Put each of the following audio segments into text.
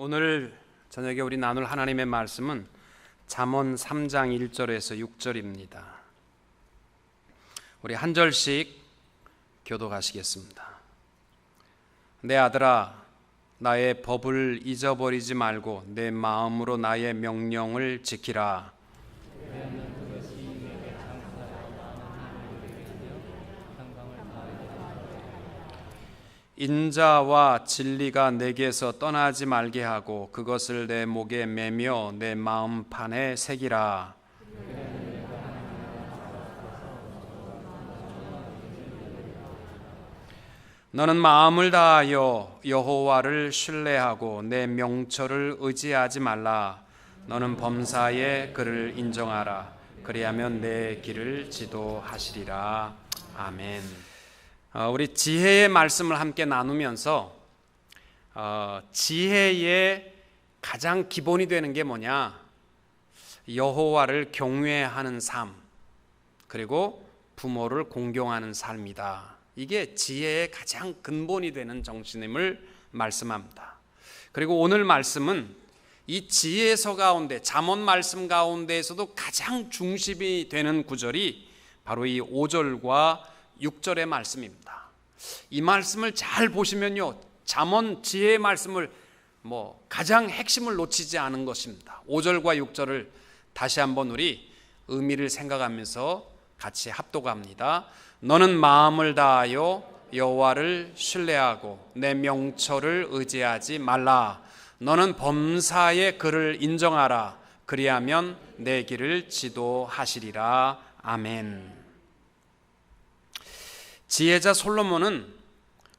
오늘 저녁에 우리 나눌 하나님의 말씀은 잠언 3장 1절에서 6절입니다. 우리 한 절씩 교독하시겠습니다. 내 아들아, 나의 법을 잊어버리지 말고 내 마음으로 나의 명령을 지키라. 인자와 진리가 내게서 떠나지 말게 하고 그것을 내 목에 매며 내 마음판에 새기라. 너는 마음을 다하여 여호와를 신뢰하고 내 명철을 의지하지 말라. 너는 범사에 그를 인정하라. 그리하면 내 길을 지도하시리라. 아멘. 우리 지혜의 말씀을 함께 나누면서 지혜의 가장 기본이 되는 게 뭐냐? 여호와를 경외하는 삶, 그리고 부모를 공경하는 삶이다. 이게 지혜의 가장 근본이 되는 정신임을 말씀합니다. 그리고 오늘 말씀은 이 지혜서 가운데, 잠언 말씀 가운데에서도 가장 중심이 되는 구절이 바로 이 5절과 6절의 말씀입니다. 이 말씀을 잘 보시면요, 잠언 지혜의 말씀을 가장 핵심을 놓치지 않은 것입니다. 5절과 6절을 다시 한번 우리 의미를 생각하면서 같이 합독합니다. 너는 마음을 다하여 여호와를 신뢰하고 내 명철을 의지하지 말라. 너는 범사에 그를 인정하라. 그리하면 내 길을 지도하시리라. 아멘. 지혜자 솔로몬은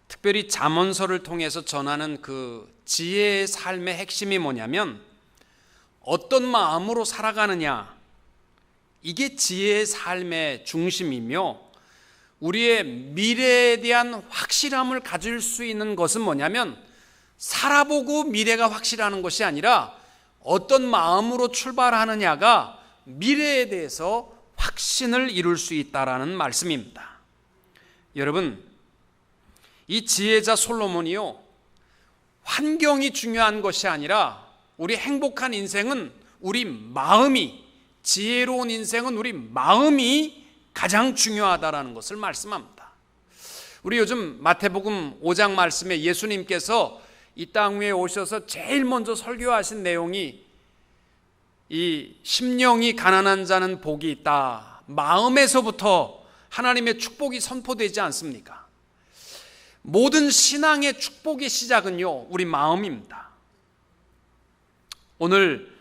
특별히 잠언서를 통해서 전하는 그 지혜의 삶의 핵심이 뭐냐면 어떤 마음으로 살아가느냐, 이게 지혜의 삶의 중심이며 우리의 미래에 대한 확실함을 가질 수 있는 것은 뭐냐면 살아보고 미래가 확실하는 것이 아니라 어떤 마음으로 출발하느냐가 미래에 대해서 확신을 이룰 수 있다라는 말씀입니다. 여러분, 이 지혜자 솔로몬이요, 환경이 중요한 것이 아니라 우리 행복한 인생은 우리 마음이, 지혜로운 인생은 우리 마음이 가장 중요하다라는 것을 말씀합니다. 우리 요즘 마태복음 5장 말씀에 예수님께서 이 땅 위에 오셔서 제일 먼저 설교하신 내용이 이 심령이 가난한 자는 복이 있다, 마음에서부터 하나님의 축복이 선포되지 않습니까? 모든 신앙의 축복의 시작은요, 우리 마음입니다. 오늘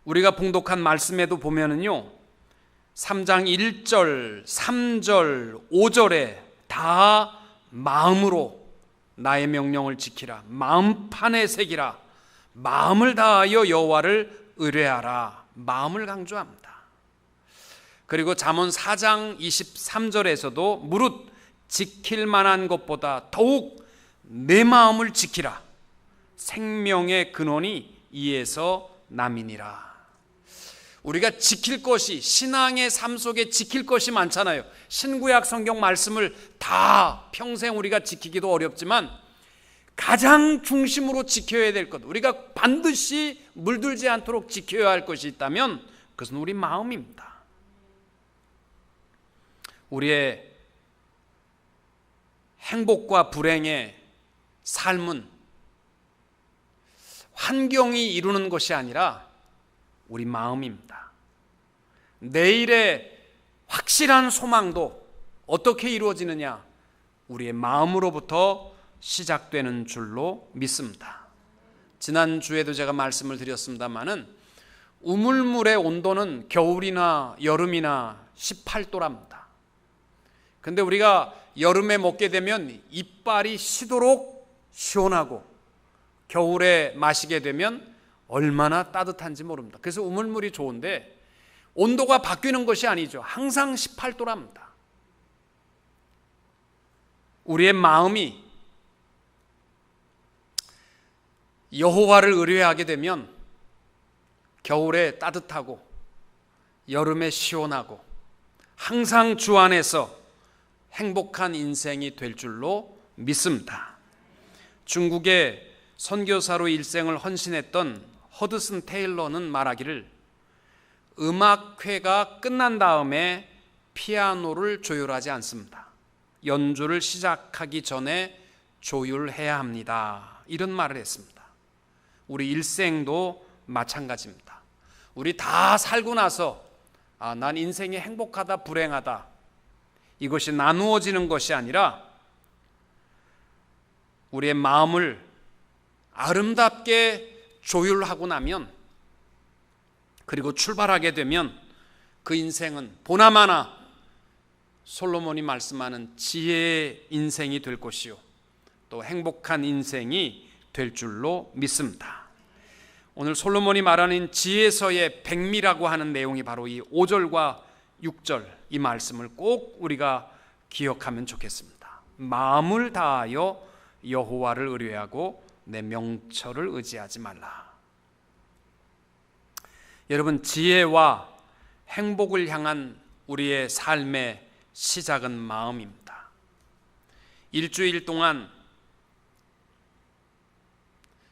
우리가 봉독한 말씀에도 보면은요, 3장 1절, 3절, 5절에 다 마음으로 나의 명령을 지키라, 마음판에 새기라, 마음을 다하여 여호와를 의뢰하라, 마음을 강조합니다. 그리고 잠언 4장 23절에서도 무릇 지킬 만한 것보다 더욱 내 마음을 지키라, 생명의 근원이 이에서 남이니라. 우리가 지킬 것이, 신앙의 삶 속에 지킬 것이 많잖아요. 신구약 성경 말씀을 다 평생 우리가 지키기도 어렵지만 가장 중심으로 지켜야 될 것, 우리가 반드시 물들지 않도록 지켜야 할 것이 있다면 그것은 우리 마음입니다. 우리의 행복과 불행의 삶은 환경이 이루는 것이 아니라 우리 마음입니다. 내일의 확실한 소망도 어떻게 이루어지느냐? 우리의 마음으로부터 시작되는 줄로 믿습니다. 지난주에도 제가 말씀을 드렸습니다마는 우물물의 온도는 겨울이나 여름이나 18도랍니다. 근데 우리가 여름에 먹게 되면 이빨이 시도록 시원하고 겨울에 마시게 되면 얼마나 따뜻한지 모릅니다. 그래서 우물물이 좋은데 온도가 바뀌는 것이 아니죠. 항상 18도랍니다. 우리의 마음이 여호와를 의뢰하게 되면 겨울에 따뜻하고 여름에 시원하고 항상 주 안에서 행복한 인생이 될 줄로 믿습니다. 중국의 선교사로 일생을 헌신했던 허드슨 테일러는 말하기를 음악회가 끝난 다음에 피아노를 조율하지 않습니다. 연주를 시작하기 전에 조율해야 합니다. 이런 말을 했습니다. 우리 일생도 마찬가지입니다. 우리 다 살고 나서 난 인생이 행복하다 불행하다 이것이 나누어지는 것이 아니라 우리의 마음을 아름답게 조율하고 나면, 그리고 출발하게 되면 그 인생은 보나마나 솔로몬이 말씀하는 지혜의 인생이 될 것이요 또 행복한 인생이 될 줄로 믿습니다. 오늘 솔로몬이 말하는 지혜서의 백미라고 하는 내용이 바로 이 5절과 6절 이 말씀을 꼭 우리가 기억하면 좋겠습니다. 마음을 다하여 여호와를 의뢰하고 내 명철을 의지하지 말라. 여러분, 지혜와 행복을 향한 우리의 삶의 시작은 마음입니다. 일주일 동안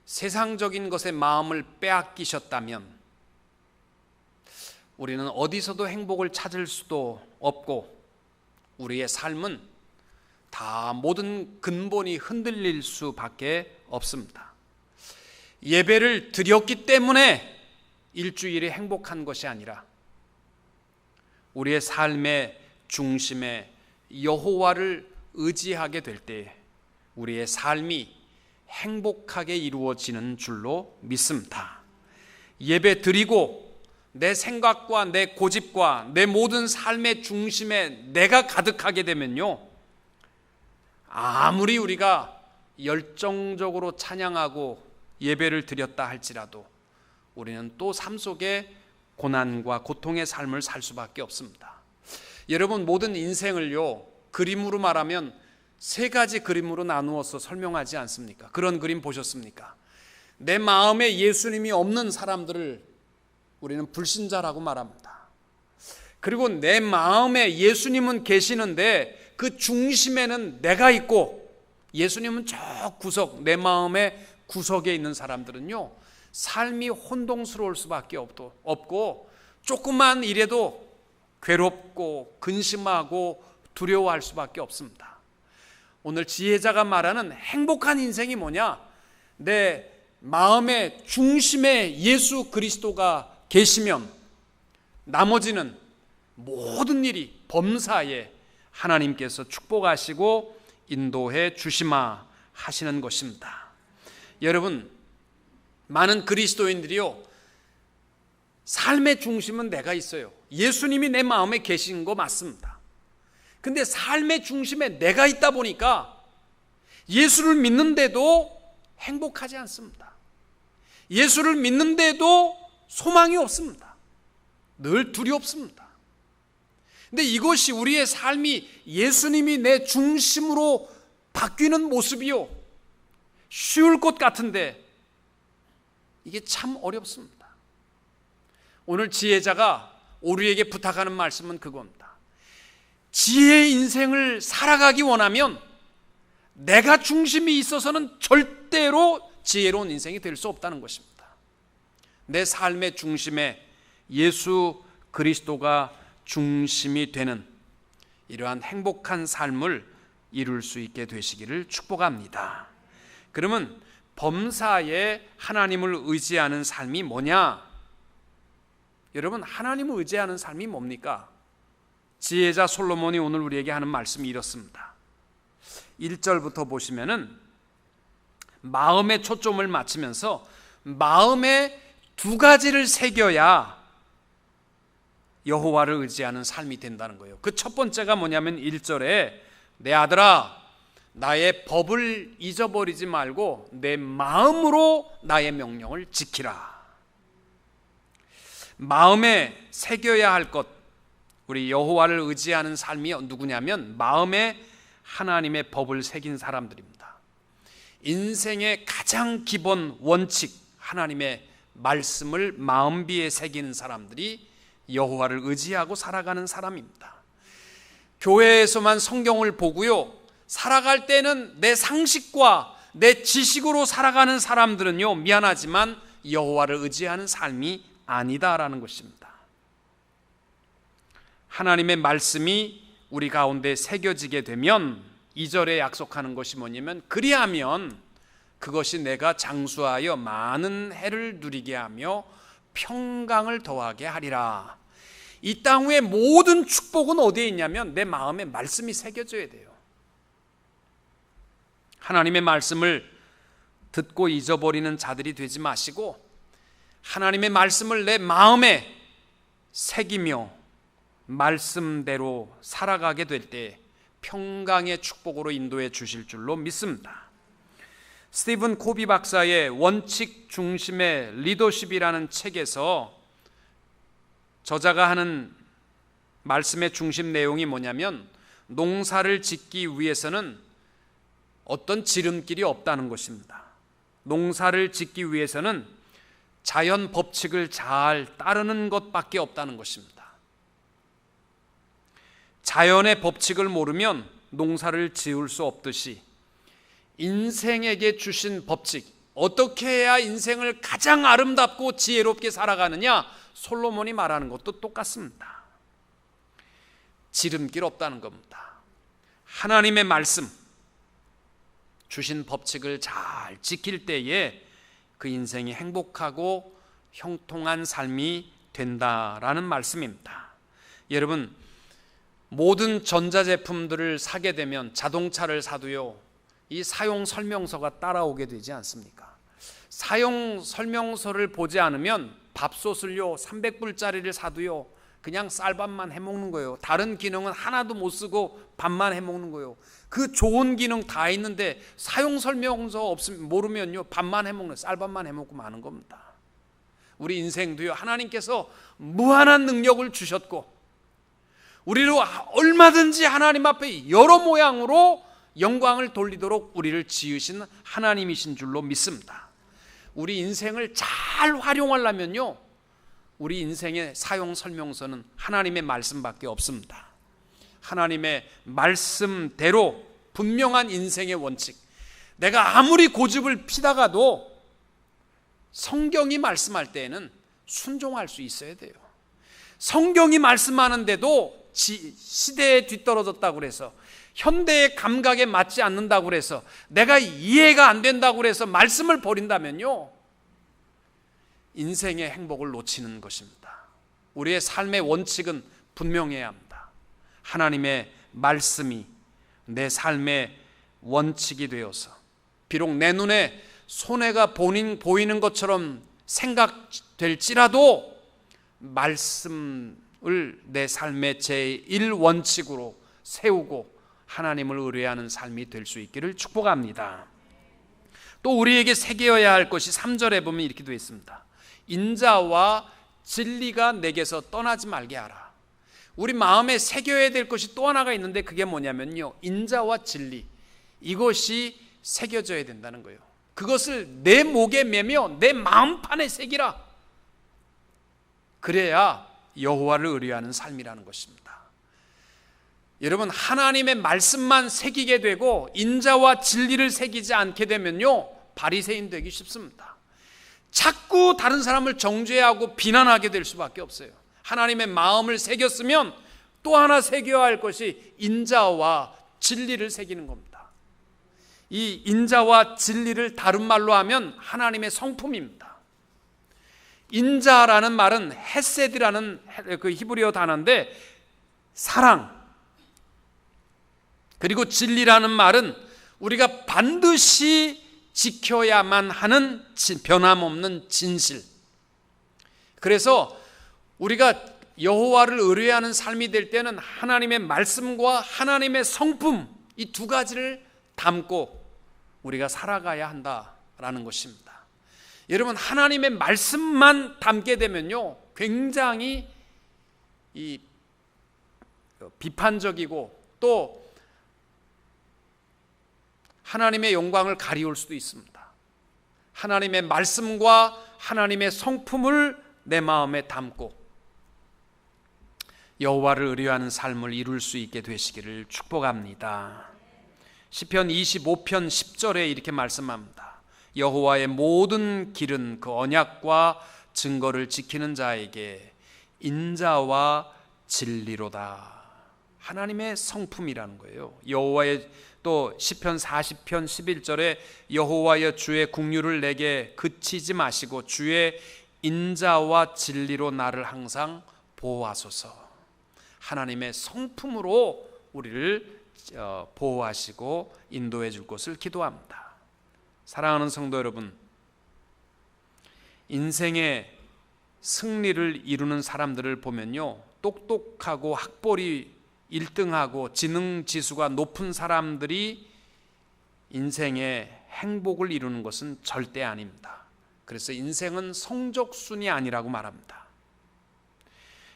세상적인 것에 마음을 빼앗기셨다면 우리는 어디서도 행복을 찾을 수도 없고 우리의 삶은 다 모든 근본이 흔들릴 수밖에 없습니다. 예배를 드렸기 때문에 일주일이 행복한 것이 아니라 우리의 삶의 중심에 여호와를 의지하게 될 때 우리의 삶이 행복하게 이루어지는 줄로 믿습니다. 예배 드리고 내 생각과 내 고집과 내 모든 삶의 중심에 내가 가득하게 되면요, 아무리 우리가 열정적으로 찬양하고 예배를 드렸다 할지라도 우리는 또 삶 속에 고난과 고통의 삶을 살 수밖에 없습니다. 여러분, 모든 인생을요 그림으로 말하면 세 가지 그림으로 나누어서 설명하지 않습니까? 그런 그림 보셨습니까? 내 마음에 예수님이 없는 사람들을 우리는 불신자라고 말합니다. 그리고 내 마음에 예수님은 계시는데 그 중심에는 내가 있고 예수님은 저 구석, 내 마음의 구석에 있는 사람들은요 삶이 혼동스러울 수밖에 없고 조금만 일해도 괴롭고 근심하고 두려워할 수밖에 없습니다. 오늘 지혜자가 말하는 행복한 인생이 뭐냐? 내 마음의 중심에 예수 그리스도가 계시면 나머지는 모든 일이 범사에 하나님께서 축복하시고 인도해 주시마 하시는 것입니다. 여러분, 많은 그리스도인들이요 삶의 중심은 내가 있어요. 예수님이 내 마음에 계신 거 맞습니다. 근데 삶의 중심에 내가 있다 보니까 예수를 믿는데도 행복하지 않습니다. 예수를 믿는데도 소망이 없습니다. 늘 두렵습니다. 근데 이것이 우리의 삶이 예수님이 내 중심으로 바뀌는 모습이요 쉬울 것 같은데 이게 참 어렵습니다. 오늘 지혜자가 우리에게 부탁하는 말씀은 그겁니다. 지혜의 인생을 살아가기 원하면 내가 중심이 있어서는 절대로 지혜로운 인생이 될 수 없다는 것입니다. 내 삶의 중심에 예수 그리스도가 중심이 되는 이러한 행복한 삶을 이룰 수 있게 되시기를 축복합니다. 그러면 범사에 하나님을 의지하는 삶이 뭐냐? 여러분, 하나님을 의지하는 삶이 뭡니까? 지혜자 솔로몬이 오늘 우리에게 하는 말씀이 이렇습니다. 1절부터 보시면은 마음에 초점을 맞추면서 마음에 두 가지를 새겨야 여호와를 의지하는 삶이 된다는 거예요. 그 첫 번째가 뭐냐면 1절에 내 아들아 나의 법을 잊어버리지 말고 내 마음으로 나의 명령을 지키라. 마음에 새겨야 할 것, 우리 여호와를 의지하는 삶이 누구냐면 마음에 하나님의 법을 새긴 사람들입니다. 인생의 가장 기본 원칙, 하나님의 말씀을 마음비에 새기는 사람들이 여호와를 의지하고 살아가는 사람입니다. 교회에서만 성경을 보고요 살아갈 때는 내 상식과 내 지식으로 살아가는 사람들은요, 미안하지만 여호와를 의지하는 삶이 아니다라는 것입니다. 하나님의 말씀이 우리 가운데 새겨지게 되면 2절에 약속하는 것이 뭐냐면, 그리하면 그것이 내가 장수하여 많은 해를 누리게 하며 평강을 더하게 하리라. 이 땅 위의 모든 축복은 어디에 있냐면 내 마음에 말씀이 새겨져야 돼요. 하나님의 말씀을 듣고 잊어버리는 자들이 되지 마시고 하나님의 말씀을 내 마음에 새기며 말씀대로 살아가게 될 때 평강의 축복으로 인도해 주실 줄로 믿습니다. 스티븐 코비 박사의 원칙 중심의 리더십이라는 책에서 저자가 하는 말씀의 중심 내용이 뭐냐면, 농사를 짓기 위해서는 어떤 지름길이 없다는 것입니다. 농사를 짓기 위해서는 자연 법칙을 잘 따르는 것밖에 없다는 것입니다. 자연의 법칙을 모르면 농사를 지을 수 없듯이 인생에게 주신 법칙, 어떻게 해야 인생을 가장 아름답고 지혜롭게 살아가느냐, 솔로몬이 말하는 것도 똑같습니다. 지름길 없다는 겁니다. 하나님의 말씀, 주신 법칙을 잘 지킬 때에 그 인생이 행복하고 형통한 삶이 된다라는 말씀입니다. 여러분, 모든 전자제품들을 사게 되면, 자동차를 사도요, 이 사용 설명서가 따라오게 되지 않습니까? 사용 설명서를 보지 않으면 밥솥을요 300불짜리를 사도요 그냥 쌀밥만 해먹는 거예요. 다른 기능은 하나도 못 쓰고 밥만 해먹는 거예요. 그 좋은 기능 다 있는데 사용 설명서 없으면 모르면요 밥만 해먹는, 쌀밥만 해먹고 마는 겁니다. 우리 인생도요, 하나님께서 무한한 능력을 주셨고 우리를 얼마든지 하나님 앞에 여러 모양으로 영광을 돌리도록 우리를 지으신 하나님이신 줄로 믿습니다. 우리 인생을 잘 활용하려면요, 우리 인생의 사용 설명서는 하나님의 말씀밖에 없습니다. 하나님의 말씀대로 분명한 인생의 원칙, 내가 아무리 고집을 피다가도 성경이 말씀할 때에는 순종할 수 있어야 돼요. 성경이 말씀하는데도 시대에 뒤떨어졌다고 그래서, 현대의 감각에 맞지 않는다고 그래서, 내가 이해가 안 된다고 그래서 말씀을 버린다면요, 인생의 행복을 놓치는 것입니다. 우리의 삶의 원칙은 분명해야 합니다. 하나님의 말씀이 내 삶의 원칙이 되어서, 비록 내 눈에 손해가 보이는 것처럼 생각될지라도 말씀을 내 삶의 제1원칙으로 세우고 하나님을 의뢰하는 삶이 될 수 있기를 축복합니다. 또 우리에게 새겨야 할 것이 3절에 보면 이렇게 되어 있습니다. 인자와 진리가 내게서 떠나지 말게 하라. 우리 마음에 새겨야 될 것이 또 하나가 있는데 그게 뭐냐면요, 인자와 진리, 이것이 새겨져야 된다는 거예요. 그것을 내 목에 매며 내 마음판에 새기라. 그래야 여호와를 의뢰하는 삶이라는 것입니다. 여러분, 하나님의 말씀만 새기게 되고 인자와 진리를 새기지 않게 되면요, 바리새인 되기 쉽습니다. 자꾸 다른 사람을 정죄하고 비난하게 될 수밖에 없어요. 하나님의 마음을 새겼으면 또 하나 새겨야 할 것이 인자와 진리를 새기는 겁니다. 이 인자와 진리를 다른 말로 하면 하나님의 성품입니다. 인자라는 말은 헤세드라는 그 히브리어 단어인데 사랑, 그리고 진리라는 말은 우리가 반드시 지켜야만 하는 변함없는 진실. 그래서 우리가 여호와를 의뢰하는 삶이 될 때는 하나님의 말씀과 하나님의 성품, 이 두 가지를 담고 우리가 살아가야 한다라는 것입니다. 여러분, 하나님의 말씀만 담게 되면요, 굉장히 이 비판적이고 또 하나님의 영광을 가리울 수도 있습니다. 하나님의 말씀과 하나님의 성품을 내 마음에 담고 여호와를 의뢰하는 삶을 이룰 수 있게 되시기를 축복합니다. 시편 25편 10절에 이렇게 말씀합니다. 여호와의 모든 길은 그 언약과 증거를 지키는 자에게 인자와 진리로다. 하나님의 성품이라는 거예요. 여호와의 또 시편 40편 11절에 여호와여 주의 국류를 내게 그치지 마시고 주의 인자와 진리로 나를 항상 보호하소서. 하나님의 성품으로 우리를 보호하시고 인도해 줄 것을 기도합니다. 사랑하는 성도 여러분, 인생의 승리를 이루는 사람들을 보면요, 똑똑하고 학벌이 1등하고 지능 지수가 높은 사람들이 인생의 행복을 이루는 것은 절대 아닙니다. 그래서 인생은 성적순이 아니라고 말합니다.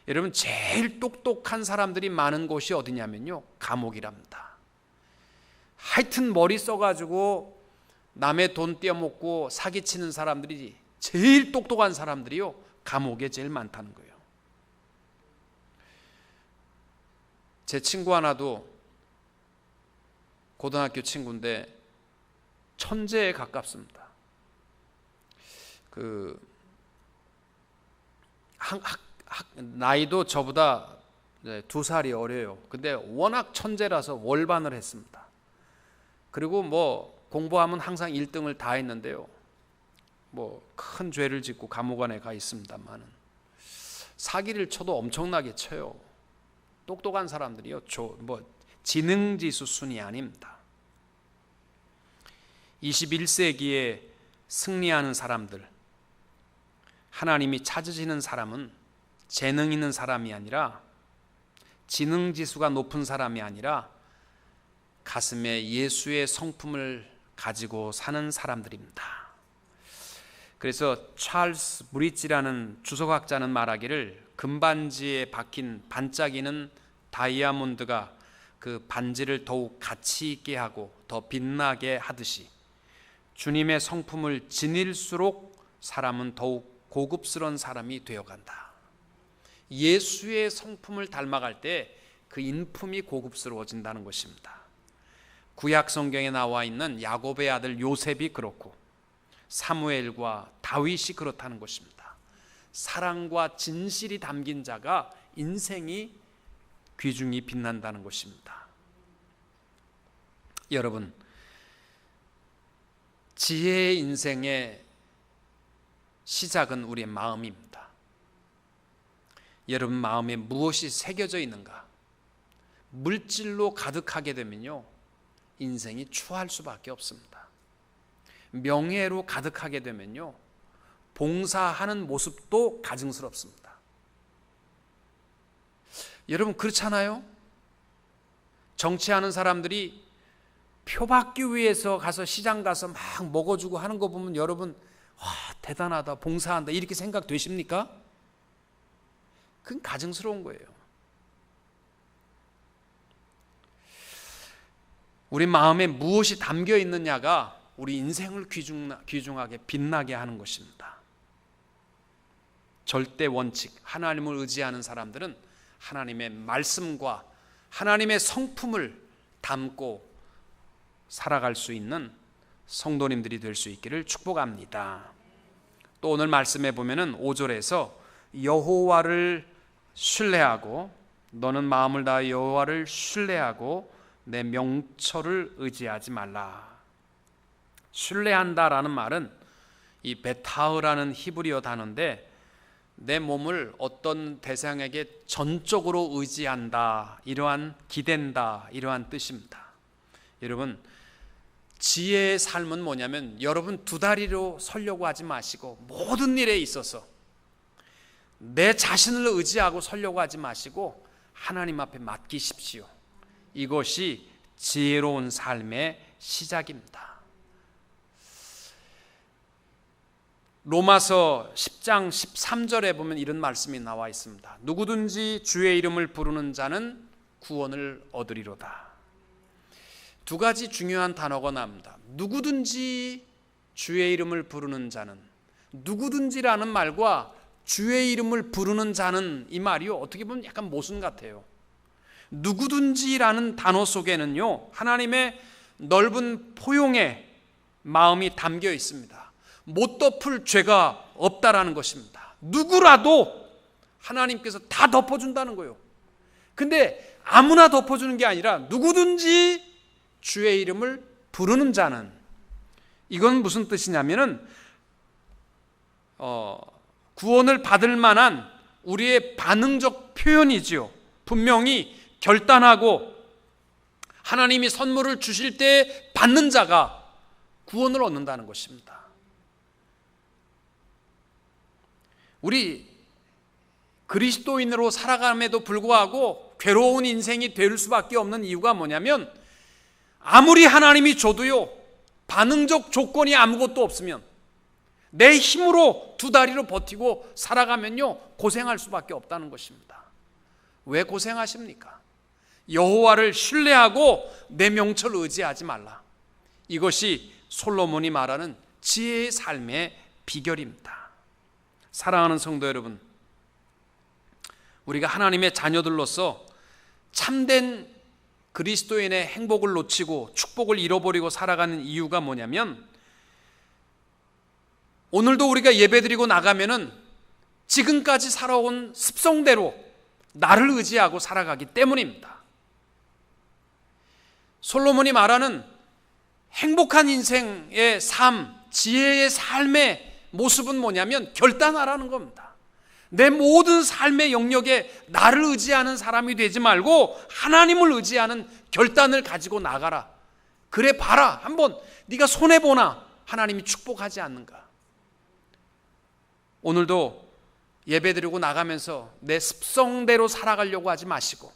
여러분, 제일 똑똑한 사람들이 많은 곳이 어디냐면요, 감옥이랍니다. 하여튼 머리 써가지고 남의 돈 떼어먹고 사기치는 사람들이, 제일 똑똑한 사람들이요, 감옥에 제일 많다는 거예요. 제 친구 하나도 고등학교 친구인데 천재에 가깝습니다. 나이도 저보다 2살이 어려요. 근데 워낙 천재라서 월반을 했습니다. 그리고 뭐 공부하면 항상 1등을 다 했는데요, 뭐 큰 죄를 짓고 감옥안에 가 있습니다만 사기를 쳐도 엄청나게 쳐요. 똑똑한 사람들이요, 뭐 지능지수 순위 아닙니다. 21세기에 승리하는 사람들, 하나님이 찾으시는 사람은 재능 있는 사람이 아니라, 지능지수가 높은 사람이 아니라 가슴에 예수의 성품을 가지고 사는 사람들입니다. 그래서 찰스 브릿지라는 주석학자는 말하기를, 금반지에 박힌 반짝이는 다이아몬드가 그 반지를 더욱 가치 있게 하고 더 빛나게 하듯이 주님의 성품을 지닐수록 사람은 더욱 고급스러운 사람이 되어간다. 예수의 성품을 닮아갈 때 그 인품이 고급스러워진다는 것입니다. 구약 성경에 나와 있는 야곱의 아들 요셉이 그렇고 사무엘과 다윗이 그렇다는 것입니다. 사랑과 진실이 담긴 자가 인생이 귀중히 빛난다는 것입니다. 여러분, 지혜의 인생의 시작은 우리의 마음입니다. 여러분 마음에 무엇이 새겨져 있는가? 물질로 가득하게 되면요, 인생이 추할 수밖에 없습니다. 명예로 가득하게 되면요, 봉사하는 모습도 가증스럽습니다. 여러분 그렇잖아요? 정치하는 사람들이 표 받기 위해서 가서 시장 가서 막 먹어주고 하는 거 보면 여러분, 와, 대단하다, 봉사한다, 이렇게 생각되십니까? 그건 가증스러운 거예요. 우리 마음에 무엇이 담겨 있느냐가 우리 인생을 귀중하게 빛나게 하는 것입니다. 절대 원칙, 하나님을 의지하는 사람들은 하나님의 말씀과 하나님의 성품을 담고 살아갈 수 있는 성도님들이 될 수 있기를 축복합니다. 또 오늘 말씀에 보면은 5절에서 여호와를 신뢰하고, 너는 마음을 다하여 여호와를 신뢰하고 내 명철을 의지하지 말라. 신뢰한다라는 말은 이 베타흐라는 히브리어 단어인데, 내 몸을 어떤 대상에게 전적으로 의지한다, 이러한 기댄다, 이러한 뜻입니다. 여러분, 지혜의 삶은 뭐냐면, 여러분 두 다리로 서려고 하지 마시고 모든 일에 있어서 내 자신을 의지하고 서려고 하지 마시고 하나님 앞에 맡기십시오. 이것이 지혜로운 삶의 시작입니다. 로마서 10장 13절에 보면 이런 말씀이 나와 있습니다. 누구든지 주의 이름을 부르는 자는 구원을 얻으리로다. 두 가지 중요한 단어가 나옵니다. 누구든지 주의 이름을 부르는 자는, 누구든지라는 말과 주의 이름을 부르는 자는, 이 말이요, 어떻게 보면 약간 모순 같아요. 누구든지라는 단어 속에는요, 하나님의 넓은 포용의 마음이 담겨 있습니다. 못 덮을 죄가 없다라는 것입니다. 누구라도 하나님께서 다 덮어준다는 거예요. 근데 아무나 덮어주는 게 아니라 누구든지 주의 이름을 부르는 자는, 이건 무슨 뜻이냐면은 구원을 받을 만한 우리의 반응적 표현이지요. 분명히 결단하고 하나님이 선물을 주실 때 받는 자가 구원을 얻는다는 것입니다. 우리 그리스도인으로 살아감에도 불구하고 괴로운 인생이 될 수밖에 없는 이유가 뭐냐면, 아무리 하나님이 줘도요, 반응적 조건이 아무것도 없으면, 내 힘으로 두 다리로 버티고 살아가면요, 고생할 수밖에 없다는 것입니다. 왜 고생하십니까? 여호와를 신뢰하고 내 명철을 의지하지 말라. 이것이 솔로몬이 말하는 지혜의 삶의 비결입니다. 사랑하는 성도 여러분, 우리가 하나님의 자녀들로서 참된 그리스도인의 행복을 놓치고 축복을 잃어버리고 살아가는 이유가 뭐냐면, 오늘도 우리가 예배드리고 나가면은 지금까지 살아온 습성대로 나를 의지하고 살아가기 때문입니다. 솔로몬이 말하는 행복한 인생의 삶, 지혜의 삶의 모습은 뭐냐면 결단하라는 겁니다. 내 모든 삶의 영역에 나를 의지하는 사람이 되지 말고 하나님을 의지하는 결단을 가지고 나가라. 그래 봐라, 한번 네가 손해보나 하나님이 축복하지 않는가. 오늘도 예배드리고 나가면서 내 습성대로 살아가려고 하지 마시고,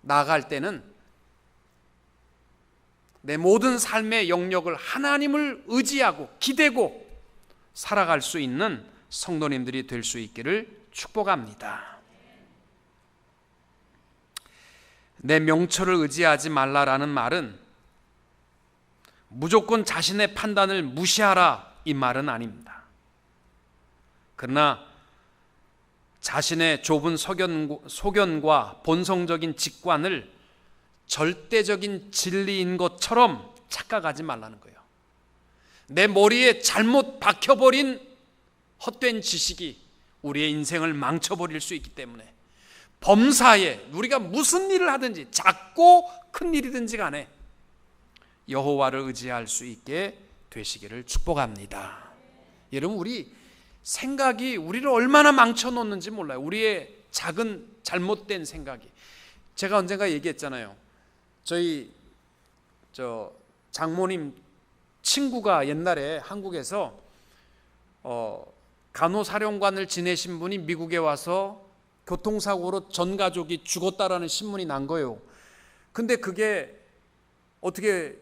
나아갈 때는 내 모든 삶의 영역을 하나님을 의지하고 기대고 살아갈 수 있는 성도님들이 될 수 있기를 축복합니다. 내 명철을 의지하지 말라라는 말은 무조건 자신의 판단을 무시하라, 이 말은 아닙니다. 그러나 자신의 좁은 소견과 본성적인 직관을 절대적인 진리인 것처럼 착각하지 말라는 거예요. 내 머리에 잘못 박혀버린 헛된 지식이 우리의 인생을 망쳐버릴 수 있기 때문에, 범사에 우리가 무슨 일을 하든지 작고 큰 일이든지 간에 여호와를 의지할 수 있게 되시기를 축복합니다. 여러분, 우리 생각이 우리를 얼마나 망쳐놓는지 몰라요. 우리의 작은 잘못된 생각이. 제가 언젠가 얘기했잖아요. 저희 장모님 친구가 옛날에 한국에서 간호사령관을 지내신 분이 미국에 와서 교통사고로 전 가족이 죽었다라는 신문이 난 거예요. 근데 그게 어떻게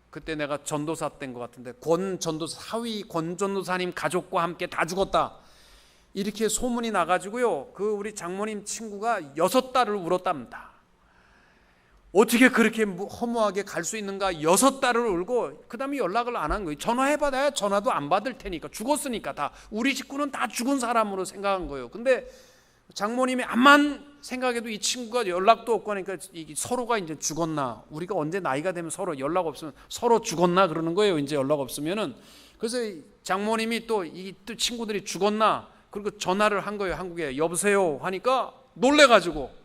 그때 내가 전도사 때인 것 같은데, 권 전도사, 사위 권 전도사님 가족과 함께 다 죽었다, 이렇게 소문이 나가지고요, 그 우리 장모님 친구가 6달을 울었답니다. 어떻게 그렇게 허무하게 갈 수 있는가. 6달을 울고 그 다음에 연락을 안 한 거예요. 전화해봐야 전화도 안 받을 테니까, 죽었으니까. 다 우리 식구는 다 죽은 사람으로 생각한 거예요. 근데 장모님이 암만 생각해도 이 친구가 연락도 없고 하니까 서로가 이제 죽었나, 우리가 언제 나이가 되면 서로 연락 없으면 서로 죽었나 그러는 거예요, 이제 연락 없으면은. 그래서 장모님이 또 이 친구들이 죽었나, 그리고 전화를 한 거예요, 한국에. 여보세요 하니까 놀래가지고,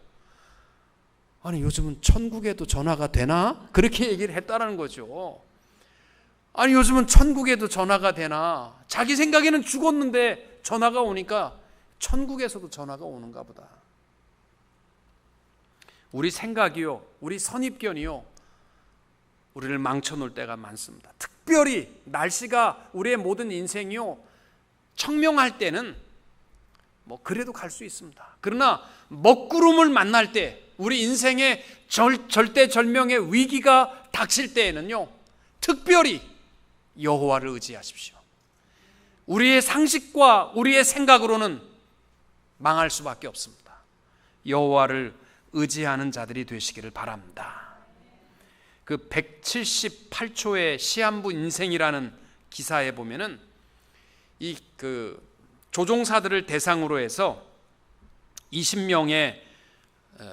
아니 요즘은 천국에도 전화가 되나? 그렇게 얘기를 했다는 거죠. 아니 요즘은 천국에도 전화가 되나? 자기 생각에는 죽었는데 전화가 오니까 천국에서도 전화가 오는가 보다. 우리 생각이요, 우리 선입견이요, 우리를 망쳐놓을 때가 많습니다. 특별히 날씨가 우리의 모든 인생이요 청명할 때는 그래도 갈 수 있습니다. 그러나 먹구름을 만날 때, 우리 인생의 절대절명의 위기가 닥칠 때에는요, 특별히 여호와를 의지하십시오. 우리의 상식과 우리의 생각으로는 망할 수밖에 없습니다. 여호와를 의지하는 자들이 되시기를 바랍니다. 그 178초의 시한부 인생이라는 기사에 보면은 그 조종사들을 대상으로 해서 20명의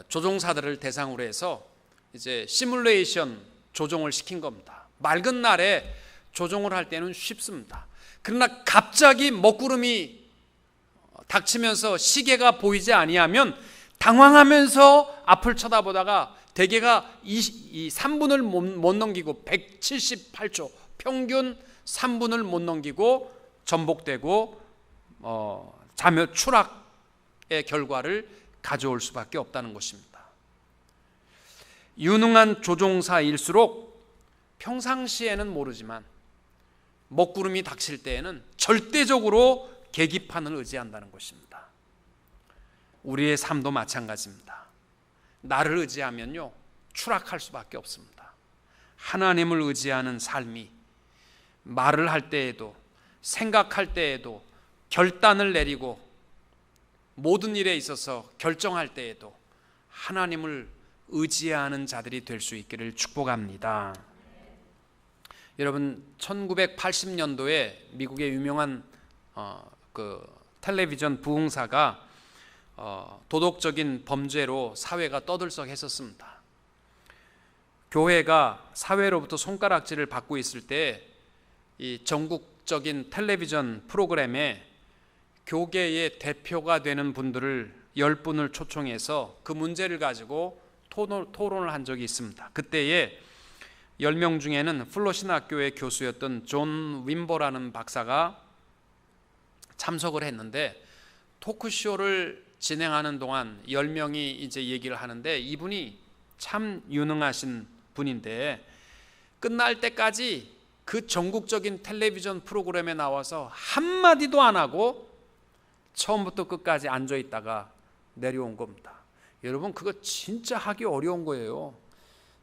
조종사들을 대상으로 해서 이제 시뮬레이션 조종을 시킨 겁니다. 맑은 날에 조종을 할 때는 쉽습니다. 그러나 갑자기 먹구름이 닥치면서 시계가 보이지 아니하면 당황하면서 앞을 쳐다보다가 대개가 3분을 못 넘기고 178초 평균 3분을 못 넘기고 전복되고 자멸 추락의 결과를 가져올 수밖에 없다는 것입니다. 유능한 조종사일수록 평상시에는 모르지만 먹구름이 닥칠 때에는 절대적으로 계기판을 의지한다는 것입니다. 우리의 삶도 마찬가지입니다. 나를 의지하면요 추락할 수밖에 없습니다. 하나님을 의지하는 삶이 말을 할 때에도 생각할 때에도 결단을 내리고 모든 일에 있어서 결정할 때에도 하나님을 의지하는 자들이 될 수 있기를 축복합니다. 여러분 1980년도에 미국의 유명한 텔레비전 부흥사가 도덕적인 범죄로 사회가 떠들썩했었습니다. 교회가 사회로부터 손가락질을 받고 있을 때 이 전국적인 텔레비전 프로그램에 교계의 대표가 되는 분들을 10분을 초청해서 그 문제를 가지고 토론을 한 적이 있습니다. 그때에 10명 중에는 플로신학교의 교수였던 존 윈버라는 박사가 참석을 했는데 토크쇼를 진행하는 동안 10명이 이제 얘기를 하는데 이분이 참 유능하신 분인데 끝날 때까지 그 전국적인 텔레비전 프로그램에 나와서 한마디도 안 하고 처음부터 끝까지 앉아 있다가 내려온 겁니다. 여러분 그거 진짜 하기 어려운 거예요.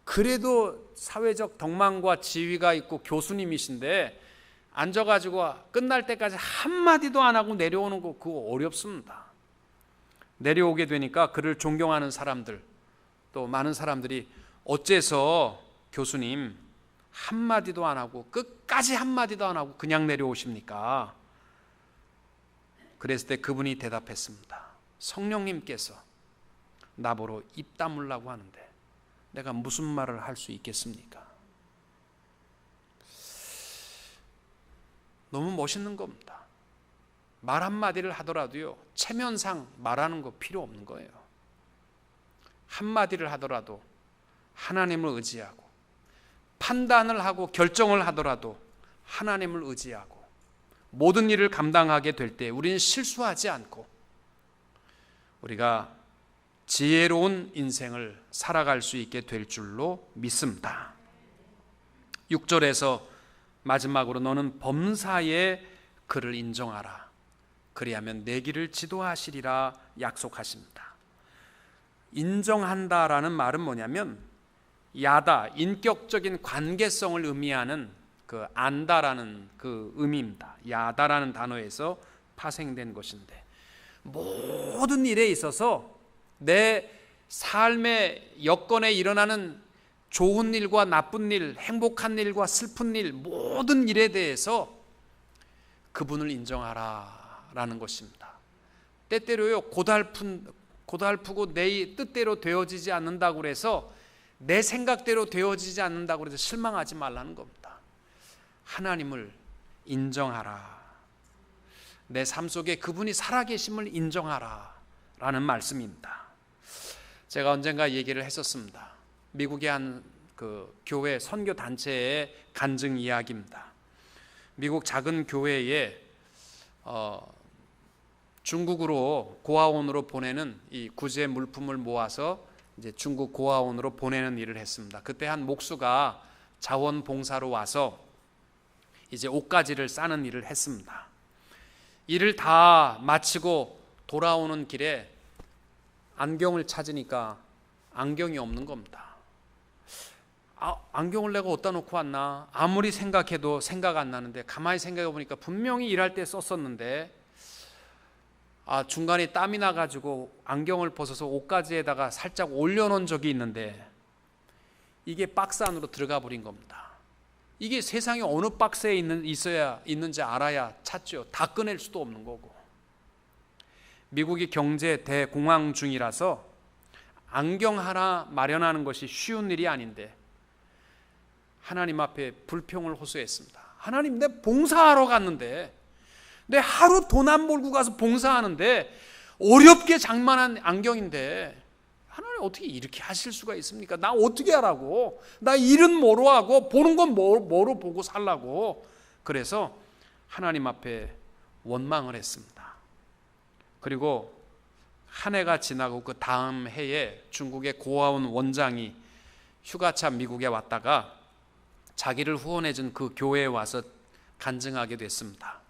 그래도 사회적 덕망과 지위가 있고 교수님이신데 앉아가지고 끝날 때까지 한마디도 안 하고 내려오는 거 그거 어렵습니다. 내려오게 되니까 그를 존경하는 사람들 또 많은 사람들이 어째서 교수님 한마디도 안 하고 끝까지 한마디도 안 하고 그냥 내려오십니까? 그랬을 때 그분이 대답했습니다. 성령님께서 나보러 입 다물라고 하는데 내가 무슨 말을 할 수 있겠습니까? 너무 멋있는 겁니다. 말 한마디를 하더라도요 체면상 말하는 거 필요 없는 거예요. 한마디를 하더라도 하나님을 의지하고 판단을 하고 결정을 하더라도 하나님을 의지하고 모든 일을 감당하게 될 때 우리는 실수하지 않고 우리가 지혜로운 인생을 살아갈 수 있게 될 줄로 믿습니다. 6절에서 마지막으로 너는 범사에 그를 인정하라. 그리하면 내 길을 지도하시리라 약속하십니다. 인정한다라는 말은 뭐냐면 야다, 인격적인 관계성을 의미하는 그 안다라는 그 의미입니다. 야다라는 단어에서 파생된 것인데 모든 일에 있어서 내 삶의 여건에 일어나는 좋은 일과 나쁜 일, 행복한 일과 슬픈 일 모든 일에 대해서 그분을 인정하라라는 것입니다. 때때로요 고달프고 내 뜻대로 되어지지 않는다고 해서 내 생각대로 되어지지 않는다고 해서 실망하지 말라는 겁니다. 하나님을 인정하라. 내 삶 속에 그분이 살아계심을 인정하라 라는 말씀입니다. 제가 언젠가 얘기를 했었습니다. 미국의 한 교회 선교 단체의 간증 이야기입니다. 미국 작은 교회에 중국으로 고아원으로 보내는 이 구제 물품을 모아서 이제 중국 고아원으로 보내는 일을 했습니다. 그때 한 목수가 자원봉사로 와서 이제 옷가지를 싸는 일을 했습니다. 일을 다 마치고 돌아오는 길에 안경을 찾으니까 안경이 없는 겁니다. 안경을 내가 어디다 놓고 왔나? 아무리 생각해도 생각 안 나는데 가만히 생각해 보니까 분명히 일할 때 썼었는데 중간에 땀이 나가지고 안경을 벗어서 옷가지에다가 살짝 올려놓은 적이 있는데 이게 박스 안으로 들어가 버린 겁니다. 이게 세상에 어느 박스에 있는지 알아야 찾죠. 다 꺼낼 수도 없는 거고. 미국이 경제 대공황 중이라서 안경 하나 마련하는 것이 쉬운 일이 아닌데 하나님 앞에 불평을 호소했습니다. 하나님, 내 봉사하러 갔는데, 내 하루 돈 안 벌고 가서 봉사하는데 어렵게 장만한 안경인데 하나님 어떻게 이렇게 하실 수가 있습니까? 나 어떻게 하라고? 나 일은 뭐로 하고 보는 건 뭐로 보고 살라고? 그래서 하나님 앞에 원망을 했습니다. 그리고 한 해가 지나고 그 다음 해에 중국의 고아원 원장이 휴가차 미국에 왔다가 자기를 후원해준 그 교회에 와서 간증하게 됐습니다.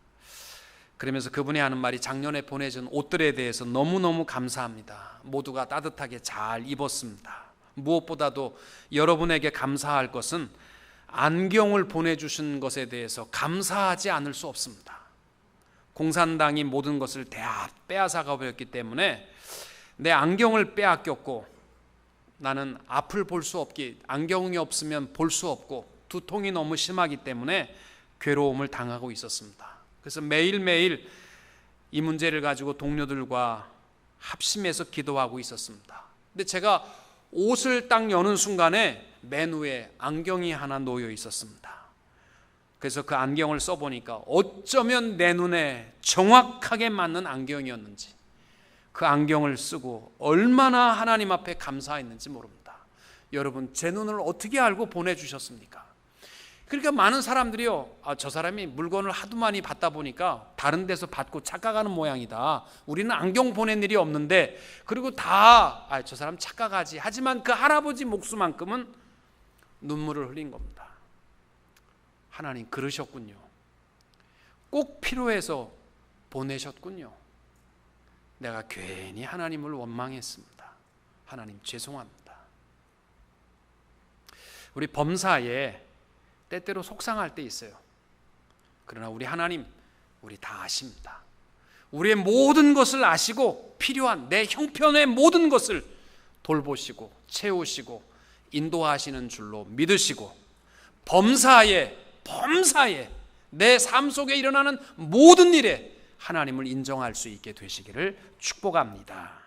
그러면서 그분이 하는 말이, 작년에 보내준 옷들에 대해서 너무너무 감사합니다. 모두가 따뜻하게 잘 입었습니다. 무엇보다도 여러분에게 감사할 것은 안경을 보내주신 것에 대해서 감사하지 않을 수 없습니다. 공산당이 모든 것을 다 빼앗아가 버렸기 때문에 내 안경을 빼앗겼고, 나는 앞을 볼 수 없기, 안경이 없으면 볼 수 없고 두통이 너무 심하기 때문에 괴로움을 당하고 있었습니다. 그래서 매일매일 이 문제를 가지고 동료들과 합심해서 기도하고 있었습니다. 근데 제가 옷을 딱 여는 순간에 맨 위에 안경이 하나 놓여 있었습니다. 그래서 그 안경을 써보니까 어쩌면 내 눈에 정확하게 맞는 안경이었는지, 그 안경을 쓰고 얼마나 하나님 앞에 감사했는지 모릅니다. 여러분, 제 눈을 어떻게 알고 보내주셨습니까? 그러니까 많은 사람들이요, 저 사람이 물건을 하도 많이 받다 보니까 다른 데서 받고 착각하는 모양이다. 우리는 안경 보낸 일이 없는데, 그리고 다 저 사람 착각하지. 하지만 그 할아버지 목수만큼은 눈물을 흘린 겁니다. 하나님 그러셨군요. 꼭 필요해서 보내셨군요. 내가 괜히 하나님을 원망했습니다. 하나님 죄송합니다. 우리 범사에 때때로 속상할 때 있어요. 그러나 우리 하나님, 우리 다 아십니다. 우리의 모든 것을 아시고 필요한 내 형편의 모든 것을 돌보시고 채우시고 인도하시는 줄로 믿으시고, 범사에 내 삶 속에 일어나는 모든 일에 하나님을 인정할 수 있게 되시기를 축복합니다.